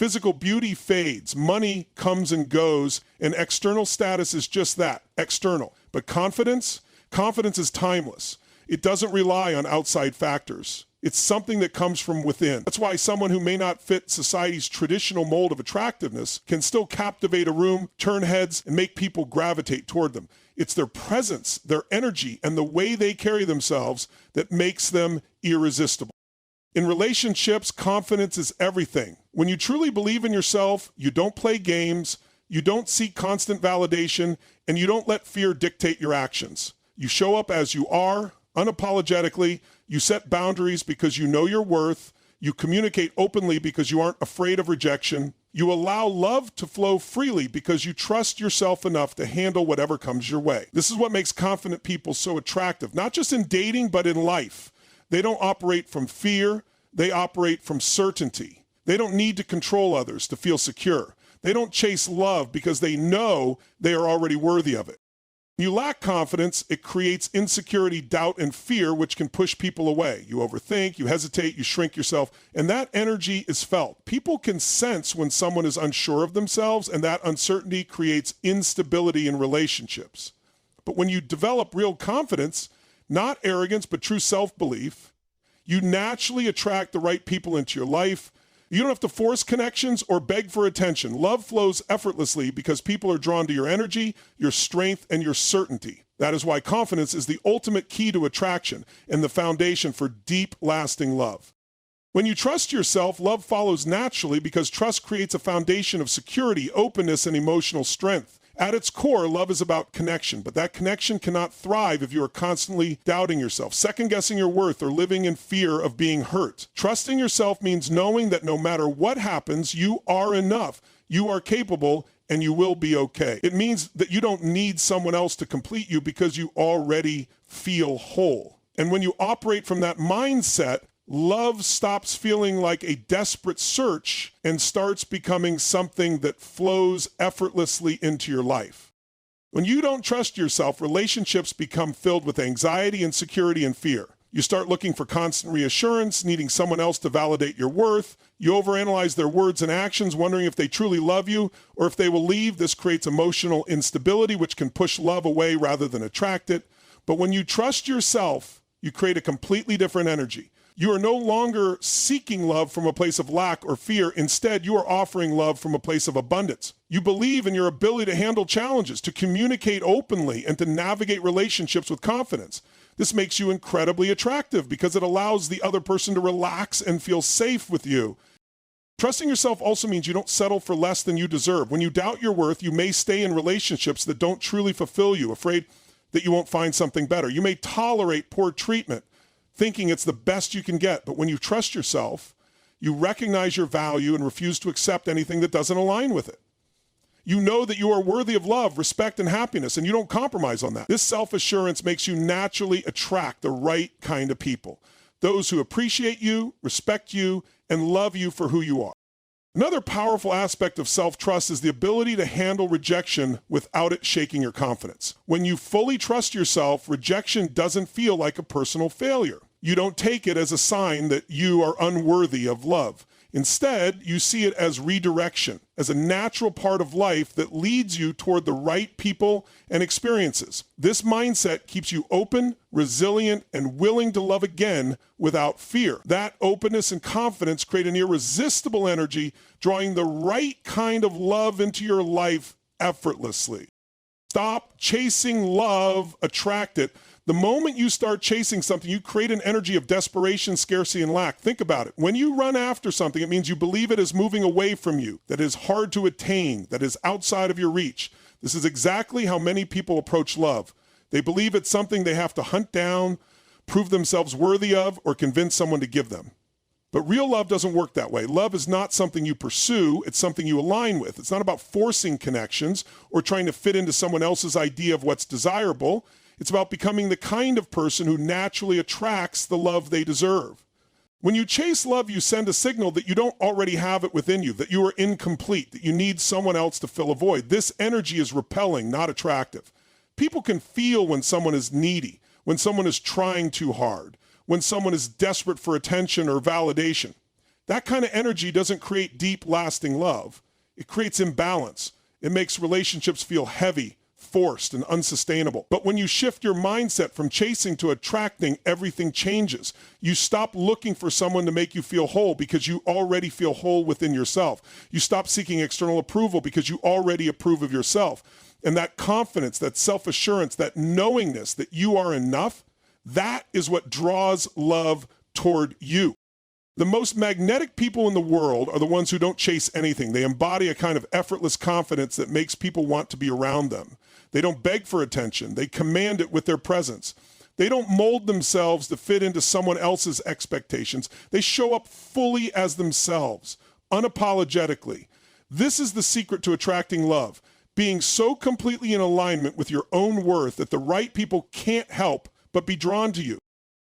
Physical beauty fades, money comes and goes, and external status is just that, external. But confidence is timeless. It doesn't rely on outside factors. It's something that comes from within. That's why someone who may not fit society's traditional mold of attractiveness can still captivate a room, turn heads, and make people gravitate toward them. It's their presence, their energy, and the way they carry themselves that makes them irresistible. In relationships, confidence is everything. When you truly believe in yourself, you don't play games, you don't seek constant validation, and you don't let fear dictate your actions. You show up as you are, unapologetically. You set boundaries because you know your worth. You communicate openly because you aren't afraid of rejection. You allow love to flow freely because you trust yourself enough to handle whatever comes your way. This is what makes confident people so attractive, not just in dating, but in life. They don't operate from fear. They operate from certainty. They don't need to control others to feel secure. They don't chase love because they know they are already worthy of it. When you lack confidence, it creates insecurity, doubt, and fear, which can push people away. You overthink, you hesitate, you shrink yourself, and that energy is felt. People can sense when someone is unsure of themselves, and that uncertainty creates instability in relationships. But when you develop real confidence, not arrogance, but true self-belief, you naturally attract the right people into your life. You don't have to force connections or beg for attention. Love flows effortlessly because people are drawn to your energy, your strength, and your certainty. That is why confidence is the ultimate key to attraction and the foundation for deep, lasting love. When you trust yourself, love follows naturally because trust creates a foundation of security, openness, and emotional strength. At its core, love is about connection, but that connection cannot thrive if you are constantly doubting yourself, second-guessing your worth, or living in fear of being hurt. Trusting yourself means knowing that no matter what happens, you are enough, you are capable, and you will be okay. It means that you don't need someone else to complete you because you already feel whole. And when you operate from that mindset, love stops feeling like a desperate search and starts becoming something that flows effortlessly into your life. When you don't trust yourself, relationships become filled with anxiety, insecurity, and fear. You start looking for constant reassurance, needing someone else to validate your worth. You overanalyze their words and actions, wondering if they truly love you or if they will leave. This creates emotional instability, which can push love away rather than attract it. But when you trust yourself, you create a completely different energy. You are no longer seeking love from a place of lack or fear. Instead, you are offering love from a place of abundance. You believe in your ability to handle challenges, to communicate openly, and to navigate relationships with confidence. This makes you incredibly attractive because it allows the other person to relax and feel safe with you. Trusting yourself also means you don't settle for less than you deserve. When you doubt your worth, you may stay in relationships that don't truly fulfill you, afraid that you won't find something better. You may tolerate poor treatment, thinking it's the best you can get. But when you trust yourself, you recognize your value and refuse to accept anything that doesn't align with it. You know that you are worthy of love, respect, and happiness, and you don't compromise on that. This self-assurance makes you naturally attract the right kind of people, those who appreciate you, respect you, and love you for who you are. Another powerful aspect of self-trust is the ability to handle rejection without it shaking your confidence. When you fully trust yourself, rejection doesn't feel like a personal failure. You don't take it as a sign that you are unworthy of love. Instead, you see it as redirection, as a natural part of life that leads you toward the right people and experiences. This mindset keeps you open, resilient, and willing to love again without fear. That openness and confidence create an irresistible energy, drawing the right kind of love into your life effortlessly. Stop chasing love, attract it. The moment you start chasing something, you create an energy of desperation, scarcity, and lack. Think about it. When you run after something, it means you believe it is moving away from you, that is hard to attain, that is outside of your reach. This is exactly how many people approach love. They believe it's something they have to hunt down, prove themselves worthy of, or convince someone to give them. But real love doesn't work that way. Love is not something you pursue, it's something you align with. It's not about forcing connections or trying to fit into someone else's idea of what's desirable. It's about becoming the kind of person who naturally attracts the love they deserve. When you chase love, you send a signal that you don't already have it within you, that you are incomplete, that you need someone else to fill a void. This energy is repelling, not attractive. People can feel when someone is needy, when someone is trying too hard, when someone is desperate for attention or validation. That kind of energy doesn't create deep, lasting love. It creates imbalance. It makes relationships feel heavy, forced, and unsustainable. But when you shift your mindset from chasing to attracting, everything changes. You stop looking for someone to make you feel whole because you already feel whole within yourself. You stop seeking external approval because you already approve of yourself. And that confidence, that self-assurance, that knowingness that you are enough, that is what draws love toward you. The most magnetic people in the world are the ones who don't chase anything. They embody a kind of effortless confidence that makes people want to be around them. They don't beg for attention. They command it with their presence. They don't mold themselves to fit into someone else's expectations. They show up fully as themselves, unapologetically. This is the secret to attracting love, being so completely in alignment with your own worth that the right people can't help but be drawn to you.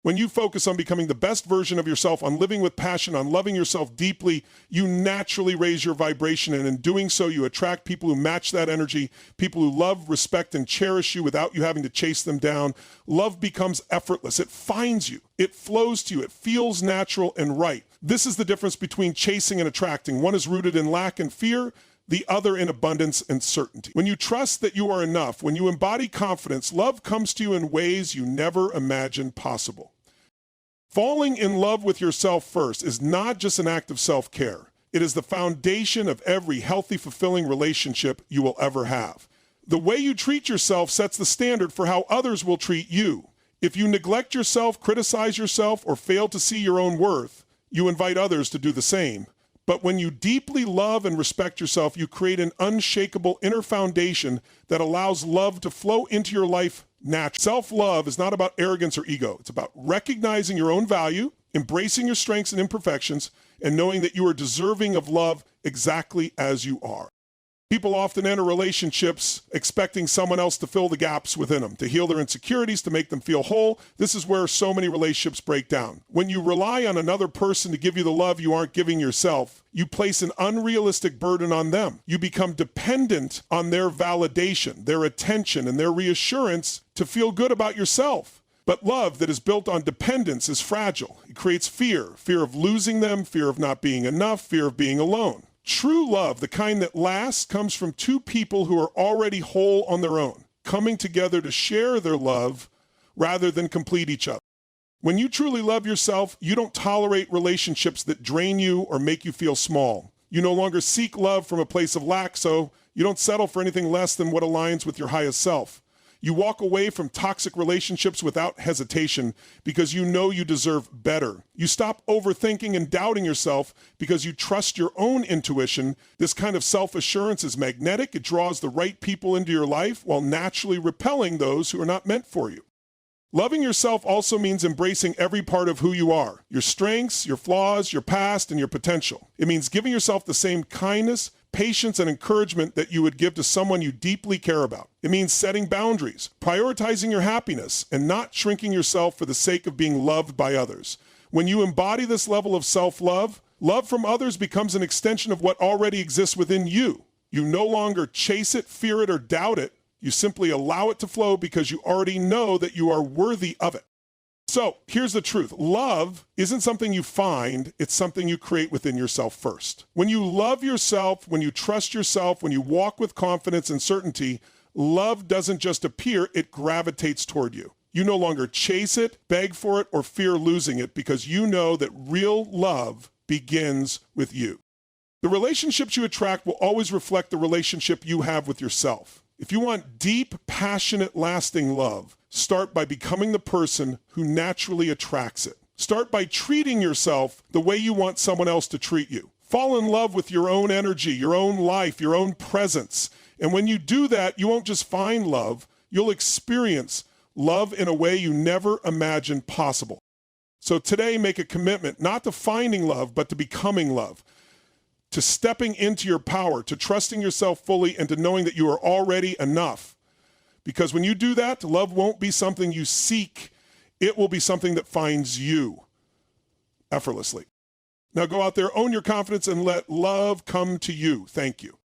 When you focus on becoming the best version of yourself, on living with passion, on loving yourself deeply, you naturally raise your vibration, and in doing so, you attract people who match that energy, people who love, respect, and cherish you without you having to chase them down. Love becomes effortless. It finds you. It flows to you. It feels natural and right. This is the difference between chasing and attracting. One is rooted in lack and fear, the other in abundance and certainty. When you trust that you are enough, when you embody confidence, love comes to you in ways you never imagined possible. Falling in love with yourself first is not just an act of self-care. It is the foundation of every healthy, fulfilling relationship you will ever have. The way you treat yourself sets the standard for how others will treat you. If you neglect yourself, criticize yourself, or fail to see your own worth, you invite others to do the same. But when you deeply love and respect yourself, you create an unshakable inner foundation that allows love to flow into your life naturally. Self-love is not about arrogance or ego. It's about recognizing your own value, embracing your strengths and imperfections, and knowing that you are deserving of love exactly as you are. People often enter relationships expecting someone else to fill the gaps within them, to heal their insecurities, to make them feel whole. This is where so many relationships break down. When you rely on another person to give you the love you aren't giving yourself, you place an unrealistic burden on them. You become dependent on their validation, their attention, and their reassurance to feel good about yourself. But love that is built on dependence is fragile. It creates fear of losing them, fear of not being enough, fear of being alone. True love, the kind that lasts, comes from two people who are already whole on their own, coming together to share their love rather than complete each other. When you truly love yourself, you don't tolerate relationships that drain you or make you feel small. You no longer seek love from a place of lack, so you don't settle for anything less than what aligns with your highest self. You walk away from toxic relationships without hesitation because you know you deserve better. You stop overthinking and doubting yourself because you trust your own intuition. This kind of self-assurance is magnetic. It draws the right people into your life while naturally repelling those who are not meant for you. Loving yourself also means embracing every part of who you are, your strengths, your flaws, your past, and your potential. It means giving yourself the same kindness, patience, and encouragement that you would give to someone you deeply care about. It means setting boundaries, prioritizing your happiness, and not shrinking yourself for the sake of being loved by others. When you embody this level of self-love, love from others becomes an extension of what already exists within you. You no longer chase it, fear it, or doubt it. You simply allow it to flow because you already know that you are worthy of it. So here's the truth. Love isn't something you find, it's something you create within yourself first. When you love yourself, when you trust yourself, when you walk with confidence and certainty, love doesn't just appear, it gravitates toward you. You no longer chase it, beg for it, or fear losing it because you know that real love begins with you. The relationships you attract will always reflect the relationship you have with yourself. If you want deep, passionate, lasting love, start by becoming the person who naturally attracts it. Start by treating yourself the way you want someone else to treat you. Fall in love with your own energy, your own life, your own presence. And when you do that, you won't just find love, you'll experience love in a way you never imagined possible. So today, make a commitment not to finding love, but to becoming love. To stepping into your power, to trusting yourself fully, and to knowing that you are already enough. Because when you do that, love won't be something you seek. It will be something that finds you effortlessly. Now go out there, own your confidence, and let love come to you. Thank you.